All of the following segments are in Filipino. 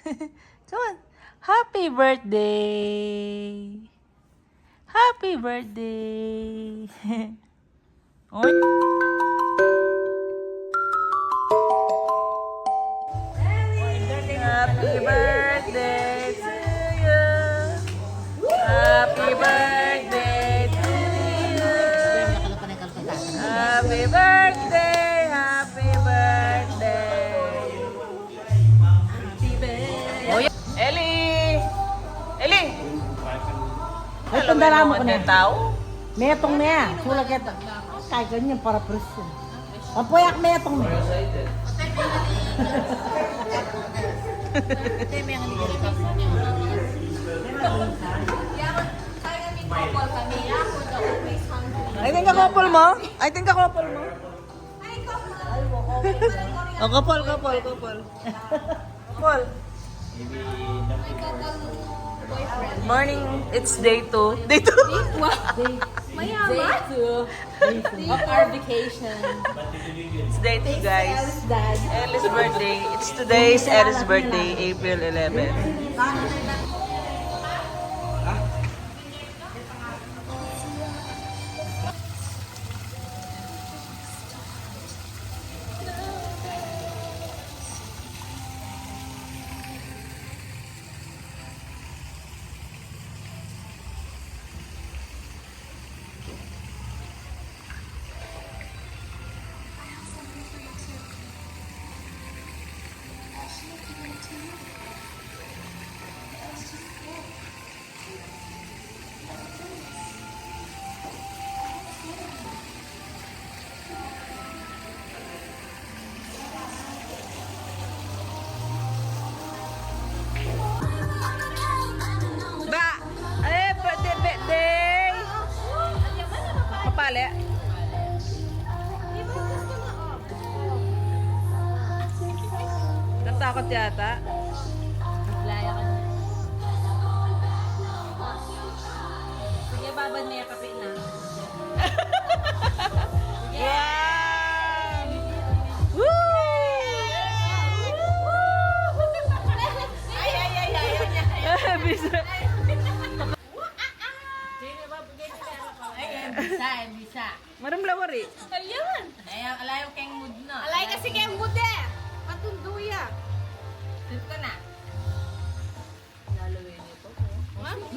Come on. Happy birthday. Happy birthday. Oh. Happy birthday to you. Happy birthday to you. Happy birthday. Happy birthday. Oh, yeah. Ellie! Ellie! Ay, tandara mo ko na. Tao? Metong na yan. Sulag kita. Kaya ganyan para preso. Papuyak metong na. I think kakopol mo? I think kakopol mo? Oh, kapol. Kapol. Morning, it's day 2. Day 2? Mayaman. Of our vacation. It's day 2, guys. Dad. Ellie's birthday. It's today's Ellie's birthday, April 11. Ba! Ay, birthday! Papali. Natakot yata. Laya ka na. Sige, babad na yung kape na. Wow! Woo! Bisa. Bisa. Maram lawari. Ayun. Alayaw kayong mood na. Alay kasi kayong mood eh. Patunduya. Dito na. Lalawin niyo po.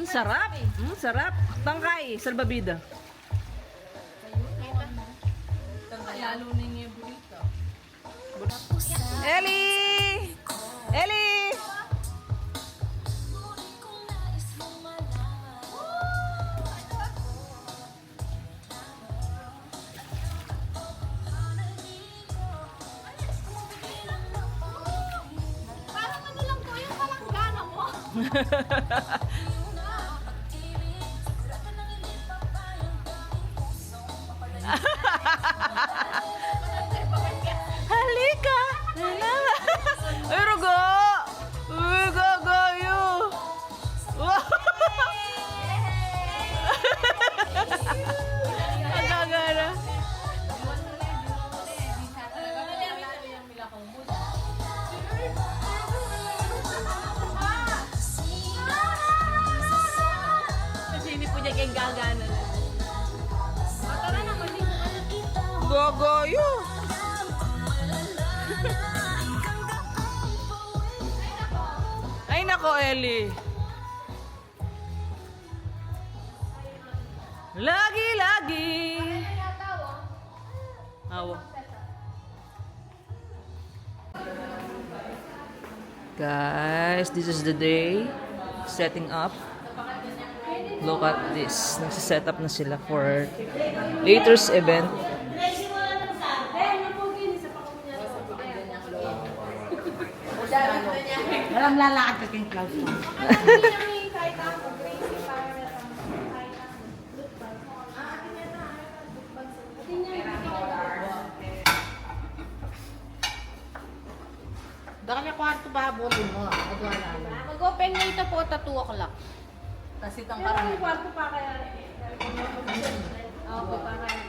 Sarap. Sarap. Tangkay, salbabida. Lalo ninyo yung burrito. Ellie! Ellie! Parang ano lang to, yung palanggana mo. Halika! Ay, rugo! Uy, gagayo! Wow! Ang gagana. Kasi hindi po niya kayong gagana na. Tara na, mali. Gagayo! Ay, nako, Ellie. Lagi. Awa. Guys, this is the day. Setting up. Look at this. Nagsiset up na sila for later's event. Walang lalakad ka kayong Klaus. Daka niya kwarto ba habutin mo? Mag-open na ito po, 2 o'clock. Kasi itong karami. Yung kwarto pa kaya. Oo, pa kaya.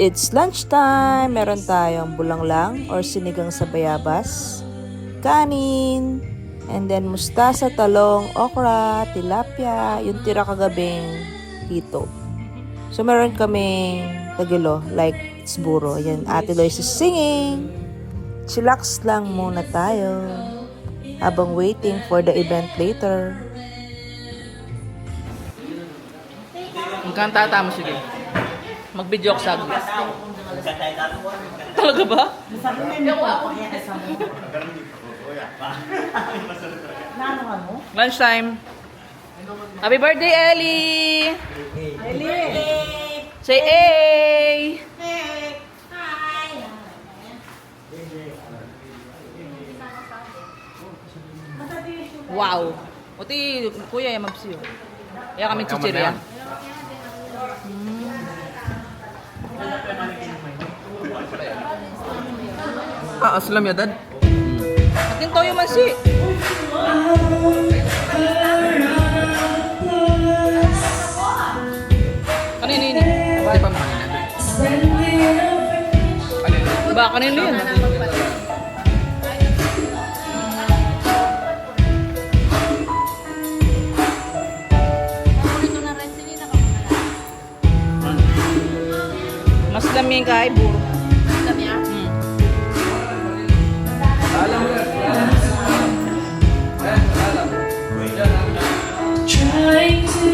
It's lunchtime. Meron tayong bulanglang or sinigang sa bayabas, kanin, and then mustasa, talong, okra, tilapia, yung tira kagabing hito. So meron kaming tagilo, like it's buro. Yan, Ate Lois is singing. Chillax lang muna tayo habang waiting for the event later. Magkanta mo, sige. Mag-video ako saglit. Talaga ba? Lunchtime. Happy birthday, Ellie! Say hey! Wow! Uti, kuya, yung mabsiyo. Kaya kami chichirya. Aslam ya, Dad. Atin toyo man si. Kanina ini? Di pa manina. Ba, kanina yun. Mas dami yung kay buro. Dami ah. Alam mo yan. Trying to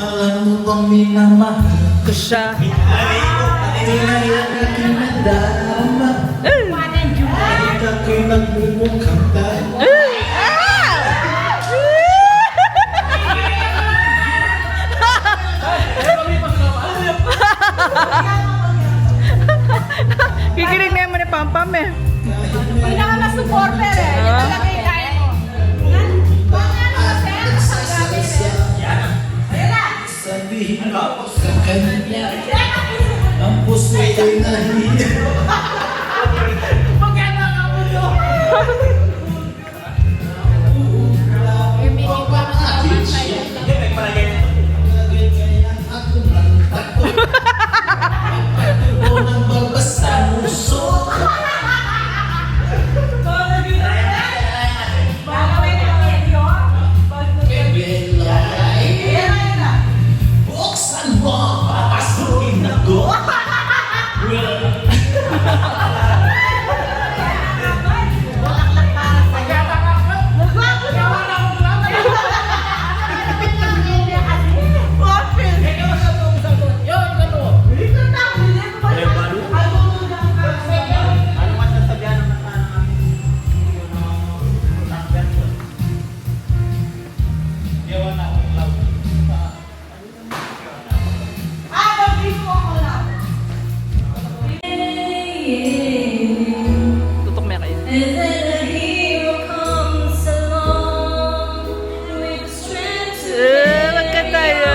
Alam mo bang minamahal Ko siya. Tinay ang aking nadama Kahit ako'y nagmumukhang tayo Kikinig na yung ni Pampam eh. Pinaka na supporter eh. Yun talaga yung kaya mo. Sabihin ko sa kanya Ang puso'y nahiya Ako ng takot Ako ng babasa muso Buksan mo, papasukin ako Tutok mo kayo. And then a hero comes along with strength to Magka tayo.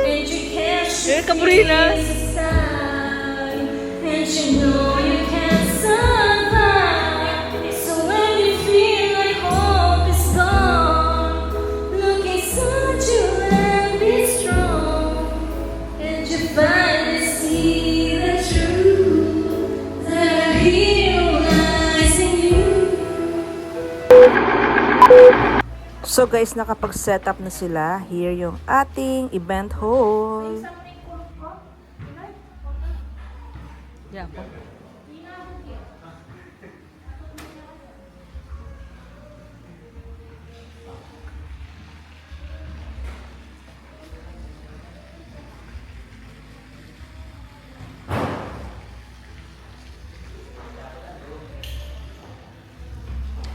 and you can't Cabrina. aside, and you know you can't survive. So when you feel like hope is gone, look inside you and be strong, and you finally see the truth that a hero lies in you. So guys, nakapag-set up na sila. Here yung ating event hall. Yeah, po.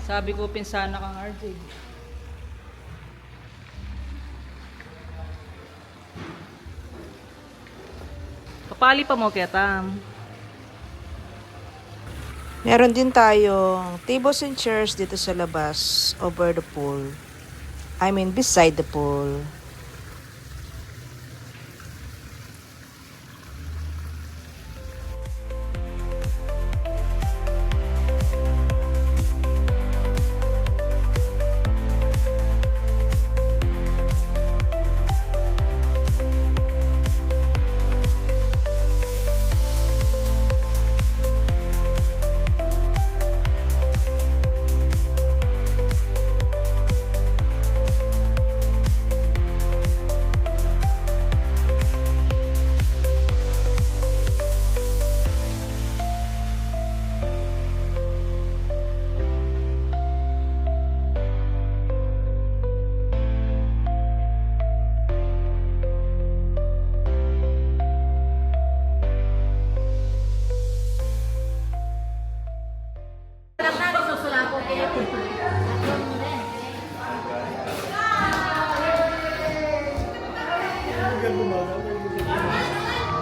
Sabi ko, pinsana kang RJ. Kapali pa mo, Ketam. Meron din tayong tables and chairs dito sa labas over the pool. I mean, beside the pool.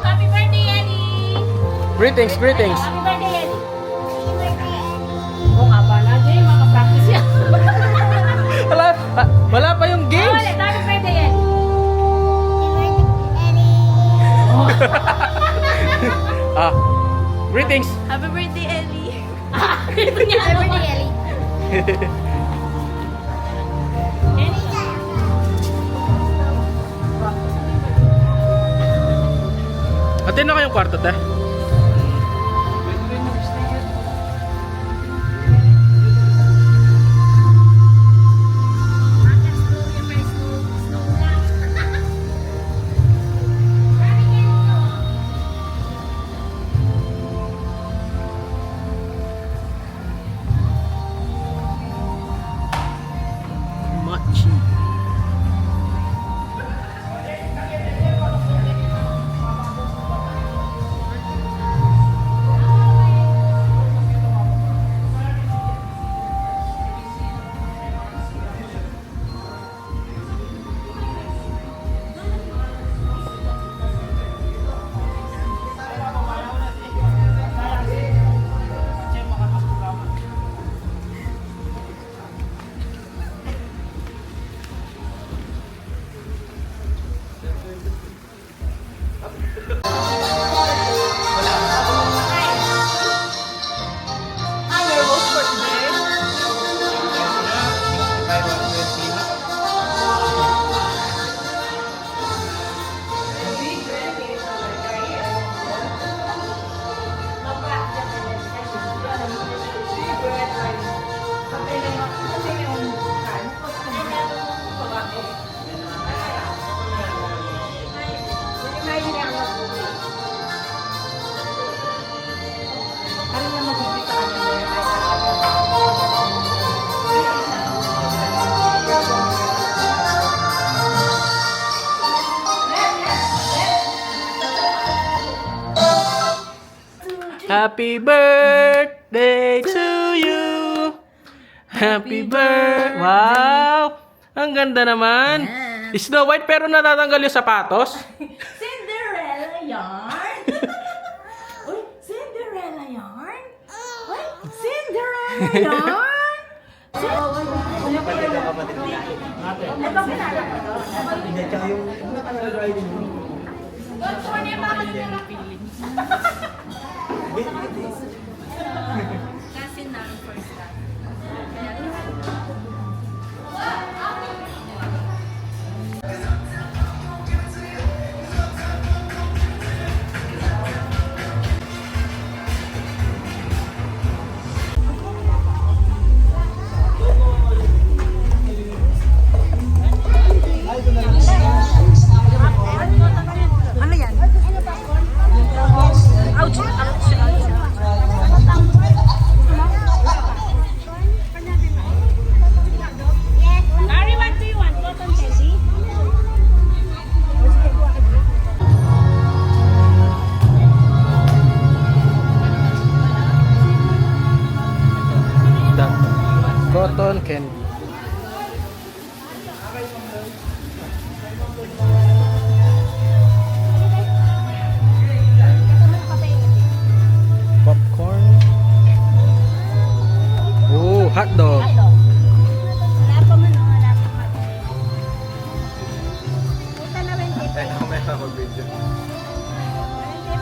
Happy birthday, Ellie! Greetings, greetings. Happy birthday, Ellie! Oo nga ba? Jay, makapractice yan. Wala pa yung Oh, games. ulit. Happy birthday, Ellie! Ah, greetings. Happy birthday, Ellie! Happy birthday, Ellie! Atin na kayong kwarto, te. Machi. Happy birthday to you. Happy birthday. Wow! Ang ganda naman. Snow White pero natatanggal yung sapatos. Cinderella yarn! Uy, Cinderella yarn? Uy, Cinderella yarn! Kasi na first time. Mary, what do you want? Cotton candy? Cotton candy. Popcorn. Oh, hot dog. Wala pa man, wala pa. Hindi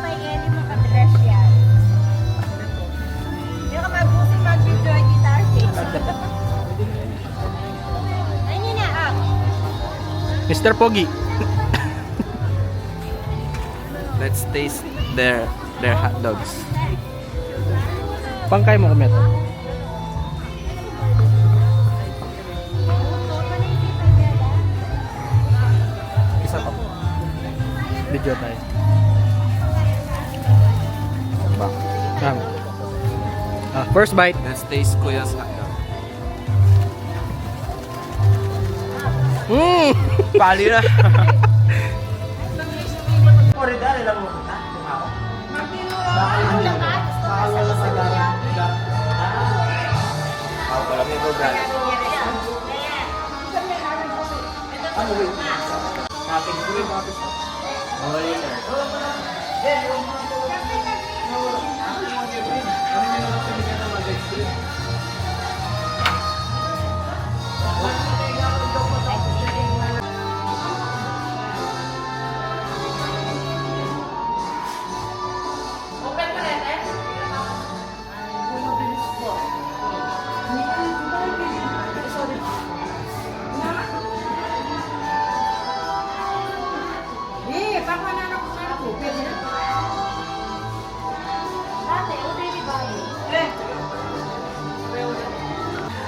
may any makadress yan. Hindi ka mabusing mag-video ang guitar case. Ayun yun na, Mr. Pogi. Let's taste their hot dogs. Pangkay mo kumet. Isa pa. Video tayo. First bite. Let's taste Kuya's hot dog. Pali na.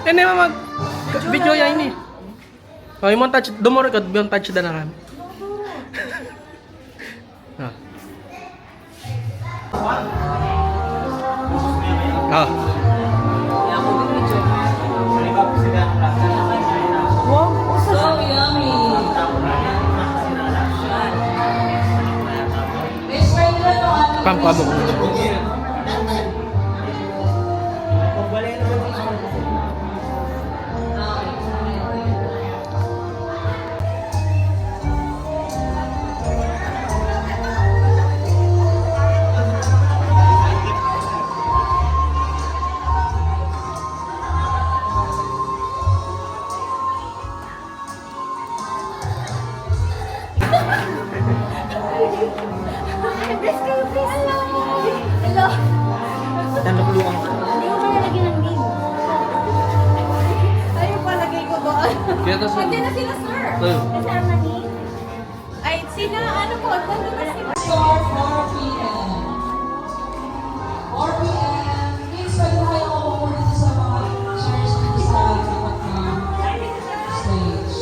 Hindi mag video ya ini. Oh, yung touch, dumuro ka, yung touch na kan. Ah. So yummy. Best friend ko to ating Pampabog. Hello. Hindi ko malalagyan ng name. Tayo palagay ko doon. Pwede na sila, sir. Kasama ni? Ay, sila, ano po, nandun na sila. Star 4 p.m. 4 p.m. Please, pwede kayo ako dito sa mga chairs dito sa tapat ng stage.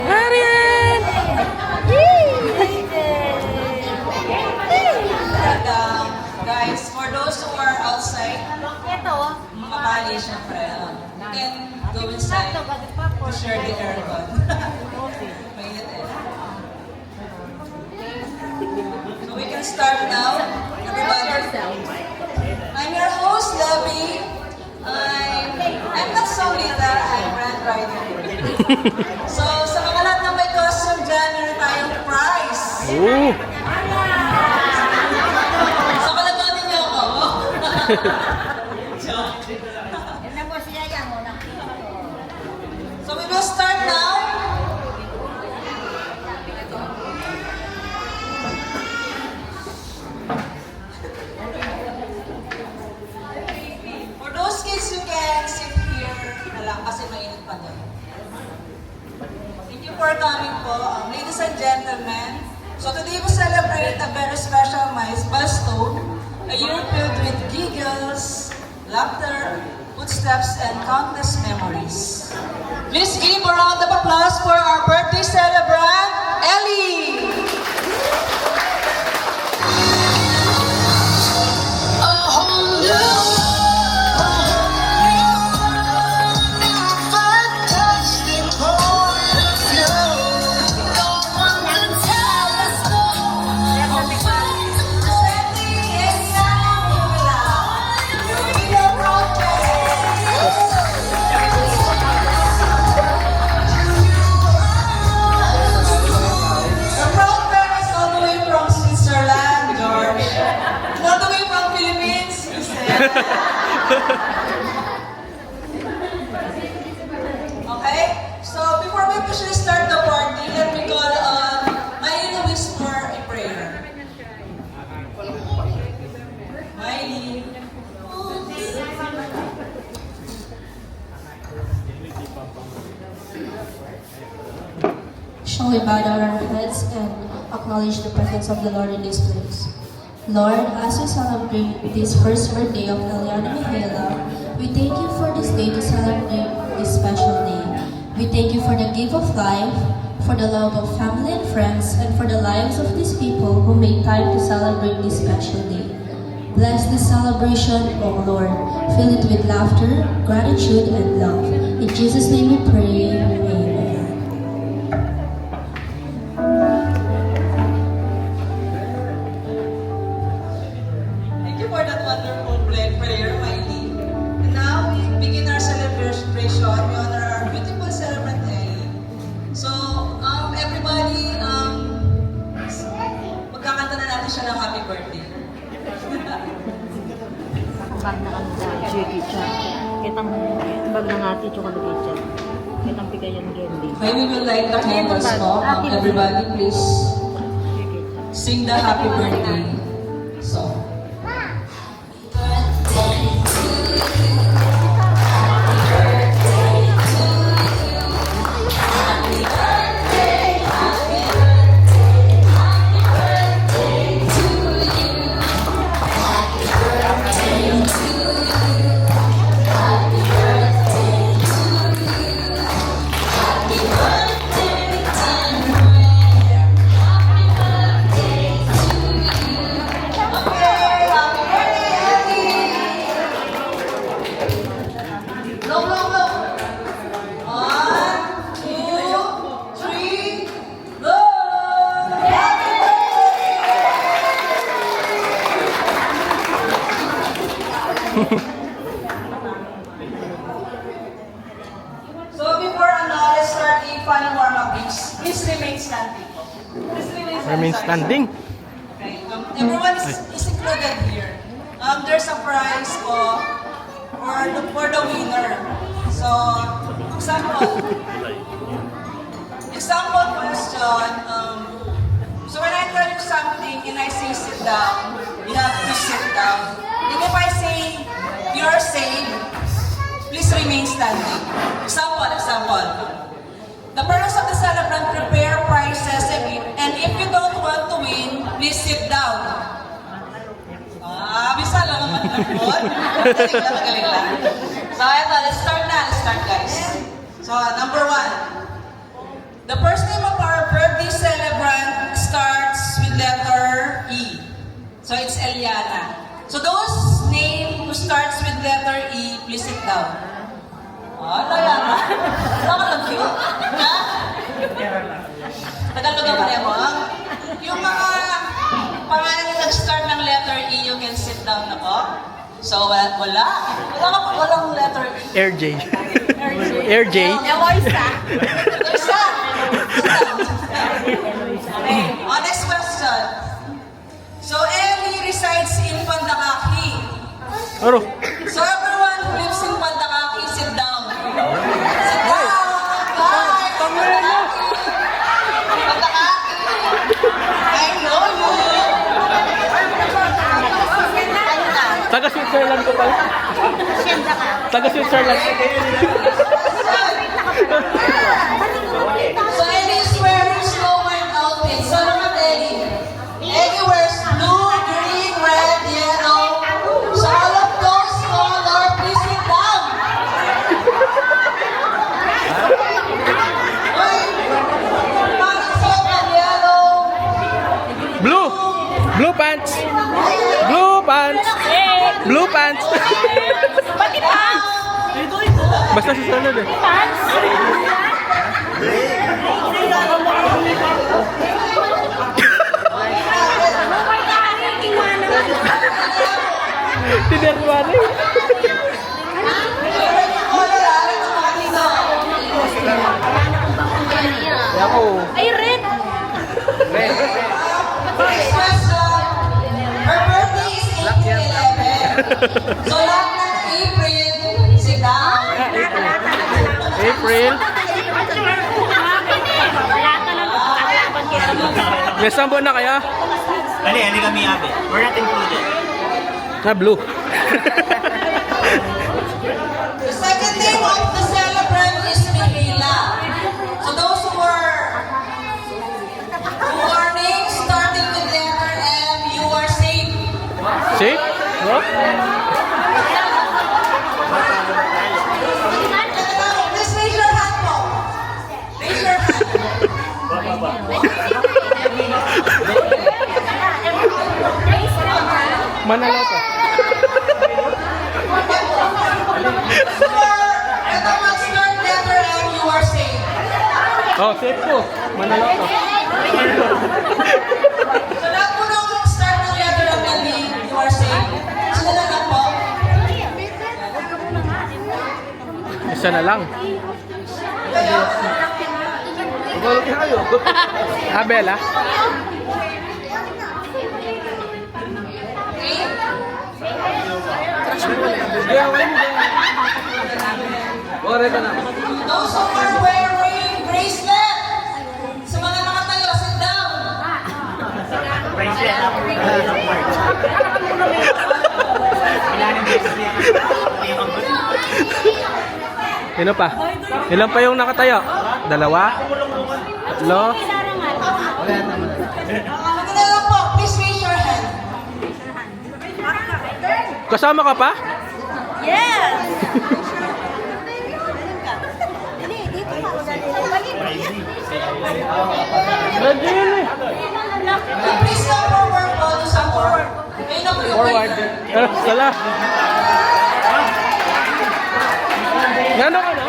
Marian! Guys, for those who are outside, mabali syempre. You can go inside to share the aircon. Mainit eh. So we can start now. Everybody. I'm your host, Debbie. I'm not so little, I'm Brand Rider. So, sa mga lahat na may costume dyan, meron tayong prize. Oh! So, kalabanin niyo ako. Joke. So, we will start now. For those kids who can sit here na lang kasi mainit pa doon. Thank you for coming po. Ladies and gentlemen, so today we celebrate a very special milestone, a year filled with giggles, laughter, footsteps, and countless memories. Please give a round of applause for our birthday celebrant, Ellie! Okay, so before we officially start the party, let me call Miley to whisper a prayer. Miley. Shall we bow down our heads and acknowledge the presence of the Lord in this place? Lord, as we celebrate this first birthday of Eliana Mihaela, we thank you for this day to celebrate this special day. We thank you for the gift of life, for the love of family and friends, and for the lives of these people who made time to celebrate this special day. Bless this celebration, O Lord. Fill it with laughter, gratitude, and love. In Jesus' name we pray. Amen. Thank you for that wonderful prayer, Miley. And now we begin our celebration. We honor our beautiful celebrant, Ellie. So, everybody, magkakanta na natin siya ng happy birthday. Bag na kami sa Jackie Chan. Kitang bag na nga tito ka lagi dyan. Kitang pigayan candy. Okay, we will light the candles po. Everybody, please sing the happy birthday song. So before let's start a funny warm-up, please remain standing. Please Remain standing. Okay. Everyone is included here. There's a prize for the winner. So, example question. So when I tell you something and I say sit down, you have to sit down. And if I say you're safe, please remain standing. Example. The parents of the celebrant prepare prizes and if you don't want to win, please sit down. Bisa lang ang matlapon. Magaling lang. So, eto, let's start guys. So, number 1. The first name of our birthday celebrant starts with letter E. So, it's Eliana. So, those name who starts with letter E, please sit down. Eliana. Ano ka lang cute? Ha? Tagalog ang pareho. Yung mga pangalan na nag-start ng letter E, you can sit down na po. So, walang letter E. Air J. Air J. Eloisa. Okay. Next question. So, Ellie resides in Pandakaki. Aro. So, everyone who lives in Pandakaki, sit down. Sit down! Guys! Pandakaki! I know you! Taga Switzerland ko pala. Taga Switzerland. So Ellie is wearing snow white outfit. So look at Ellie. Ellie wears blue, green, red, yellow. So all of those colors, please sit down. Uy, parang suot ng yellow. Blue. Blue pants. Blue pants. Blue pants. Pati pants! Basta si Sunod eh. Tinerwan eh. Ako. Ay, red! Next question. Her birthday is April 11. So lahat ng April, sit down. April. May sambo na kaya? Dali kami, Abe. We're not included. Na blue. The second name of the celebrant is Mihila. So those who are names starting with letter M, you are safe. See? No? Please raise your hand po. Raise your hand. Manalo to. Ito mag start letter M, you are safe. Oh, safe ko. Manalo to. So lahat po nung start ng letter ng L, you are safe. Sino na lang po? Isa na lang. Abela. Those who are wearing bracelet. Sa mga nakatayo, sit down. Sino pa? Ilan pa yung nakatayo? Dalawa? Tatlo? Ano na lang po, please raise your hand. Kasama ka pa? Yes! Ready yun eh. Please come forward po to support. Ayun na po yung Forward. Sala. Ano ka na?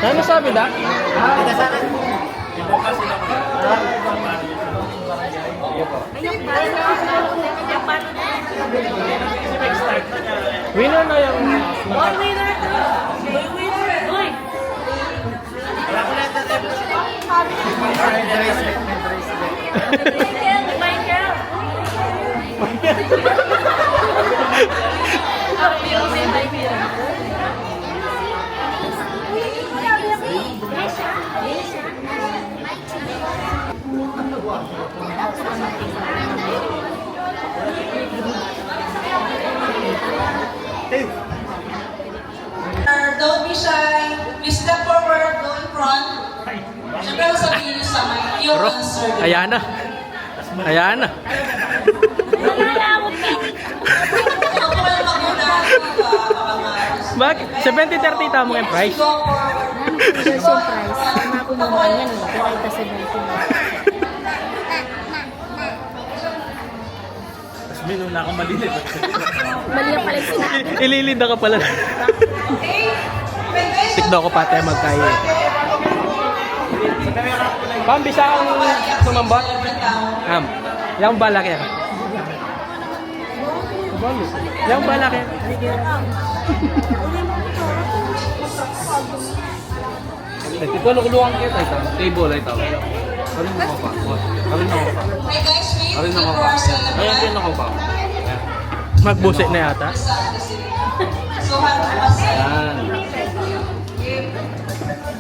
Ano sabi da? Winner na yung... sasabihin niyo sa mic yung Bro, answer niyo. ayan na. Ayan na. Huwag ko lang mag-una. Bakit? 70-30 tamo yung price. Go for... Yung price, makuha yan eh. Pero ito 17. Minum na ako malilit. Mali ang pala yung sinabi. Ililinda ka pala. Tikdo ko pati magkayo. Pambisa ang sumambot. Yang balak ya. Yang balak ya. Ito lukuluang kita ito. Table ito. Karin ako pa. Karin ako pa. Okay guys, wait Karin ako for pa. our celebrant. Ayan din ako pa. Magbusit na yata. So, have Yan.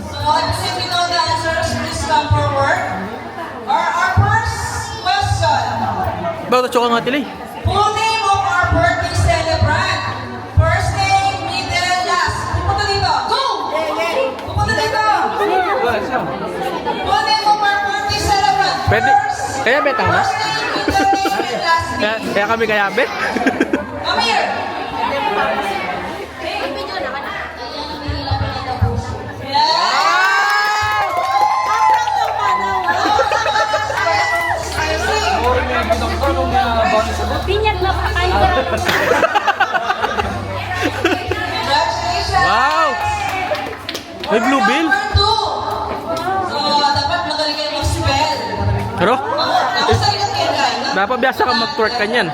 So, if you know the answers, please come forward. Our first question. Bakit tsaka nga tilay? Full name of our birthday celebrant. First name, middle, last. Pupunta dito. Go! Pupunta dito. Full name of our birthday celebrant. Pwede. First, Kaya betang na? first name, middle name, and last name. Kaya kami kaya bet? Come here. Pinyag na pa kayo. Congratulations. Wow! May blue bill? Number 2. So, dapat magaling kayo mag-spell. Pero, Nakasalikat kayo guys. dapat biasa ka mag-twerk ka niyan.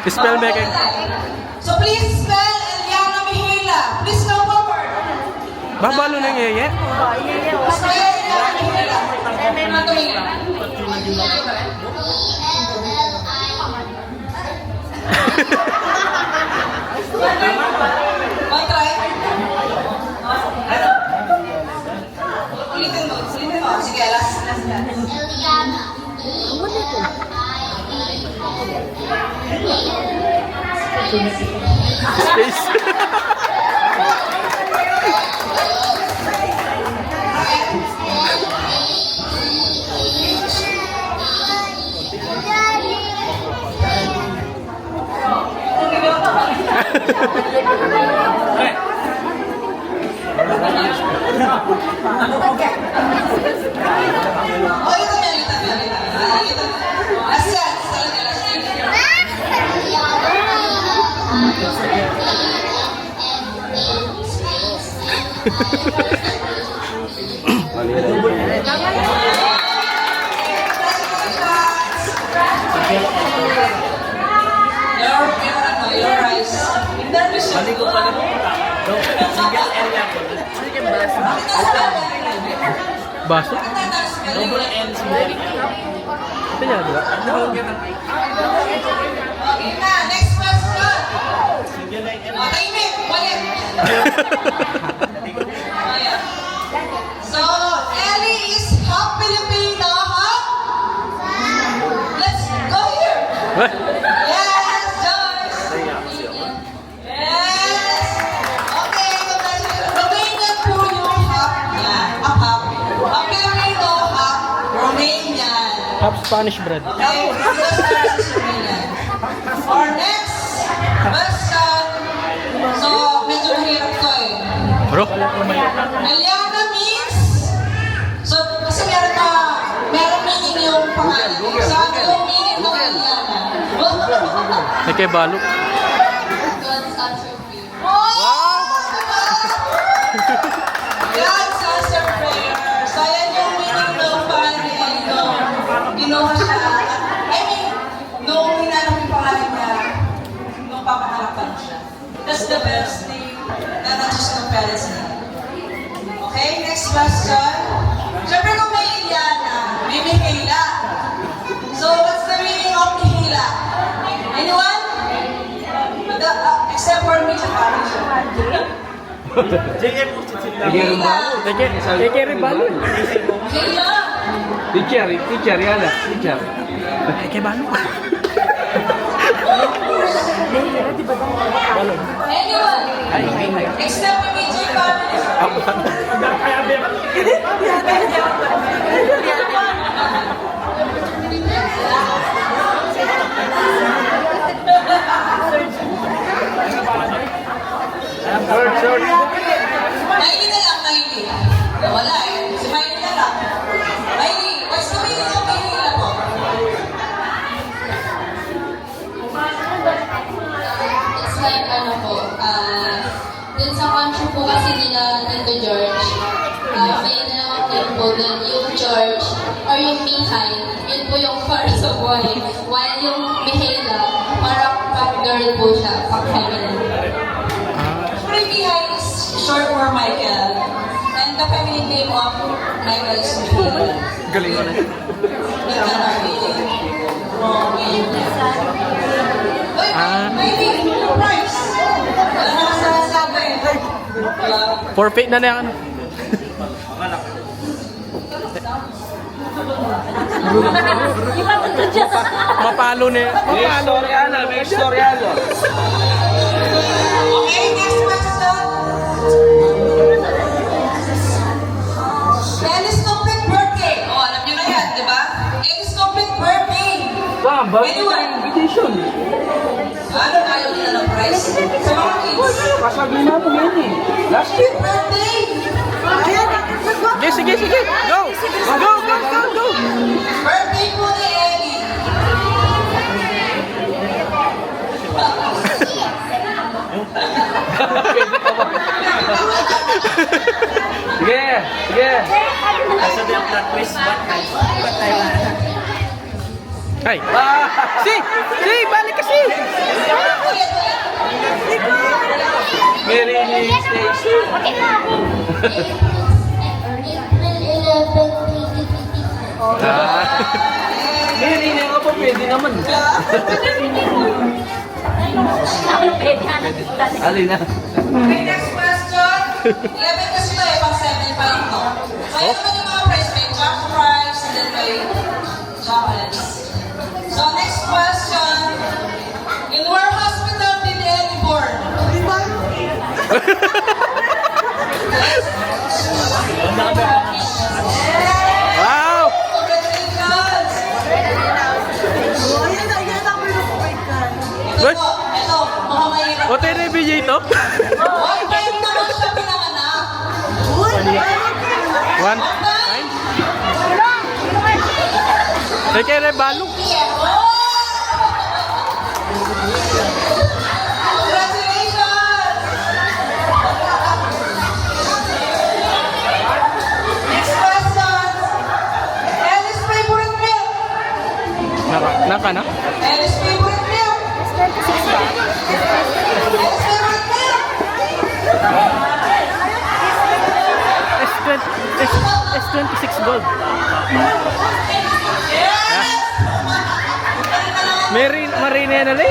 Spell making. So, please spell Eliana Mihila. Please come forward. Babalo na ngeye. Spell Eliana Mihila. Ano yun? One try. Ulitin mo. Sige, last. Space. Last chance. Talaga last chance. Your eyes. Nervous yun. Ko pala. Single area ko. Baso? Double N single. Ito niya, di ba? Okay na, next question. Tahimik, balik. Ayan. So, Ellie is half Filipino, half? Let's go here. What? Yes, Joyce. Yes. Okay, congratulations. Romanian po yung half niya. Half. Half Filipino, half Romanian. Half Spanish bread. Okay, because Romanian. Our next question. So, medyo mahirap to eh. Bro? Eliana means, so, kasi meron meaning yung pangalan. So, ano yung meaning ng Eliana? May kay balok. Oh! God's answer prayer. So, ayan yung meaning ng pangalan ni Elino. Ginawa siya. I mean, nung hinanap yung pangalan niya, nung papaharapan siya. That's the best thing na na-choose ng parents niya. Okay, next question. Siyempre kung may Eliana, may Mihila. So, what's the meaning of Mihila? Anyone? Except for me, tsaka siya. JM po sila. May kay balok. Mihila! Teacher, yan na. Teacher. May kay balok. Anyone? Except for me, J. Family. po kasi nila Tito George, may nalaman din po na yung George or yung Mihay, yun po yung para sa boy. While yung Mihaela, parang pang girl po siya, pang feminine. Mihaela is short for Michael. And the feminine name of Michael is Mihaela. Galing mo na. Maybe, price. Wala na masasabi. Forfeit na yan. Mapalo niya. Mapalo niya. May istorya no? Okay, next question. Ellis complete birthday. Oh, alam niyo na yan, di ba? Ellis complete birthday. Anyone? Invitation. Ano ayaw nila ng prize? Sa mga kids. Kasagli na po yan eh. Last year. Birthday! Sige, sige, sige. Go! Go, go, go, go! Birthday po ni Ellie. Sige, sige. Sabi ang plot twist, what time? Ay! Si! Si! Balik kasi! Mary Stacy. Mary na ako po, pwede naman. Alin na. Okay, next question. 11 kasi ito eh, pang 7 pa lang to. So, ito naman yung mga prize. May cash prize and then may chocolates. So, next question. In where hospital did Ellie born? Wow! Congratulations! Ito po, ito, mukhang mahirap. O, tayo na BJ ito? One time naman siya pinanganak. One. Ay, kaya na balong. Congratulations! Next question. Ellie's favorite milk. Naka na? Ellie's favorite milk. Ellie's favorite milk. S26 gold. Yes! Marina na lang.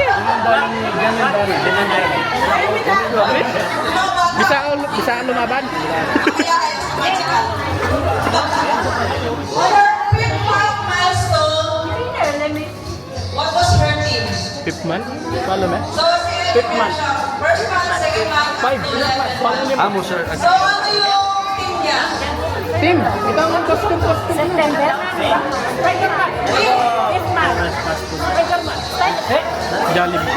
Bisa lumaban. Kaya magical. On her fifth milestone, what was her team? Fifth man? Palo na? So, fifth month. First month, second month, Five. Amo, sir. So, ano yung team niya? Team! Ito ang costume. September. Fifth month. Jollibee.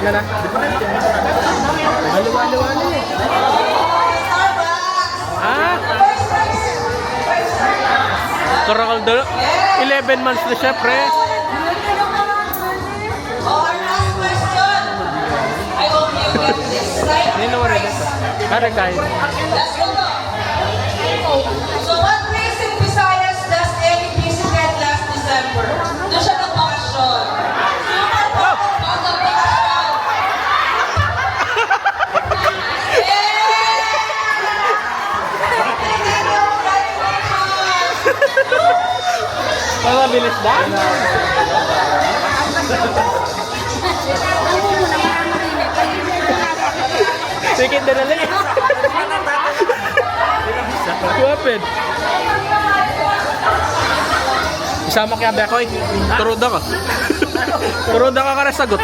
Na na. Halo eh. Starbucks! Ah! Karakal 11 months na siya, pre. Our last question. I hope you get this right. Nino mo rin ito. Kaya kahit. Let's go now. So, what place in Visayas does Ellie visited last December? Doon siya nagpakasyon. Mabilis na? Sikit na lang eh. Kuwapin. Isama kaya ba ako eh? Turuda ka. Turuda ka ka na sagot.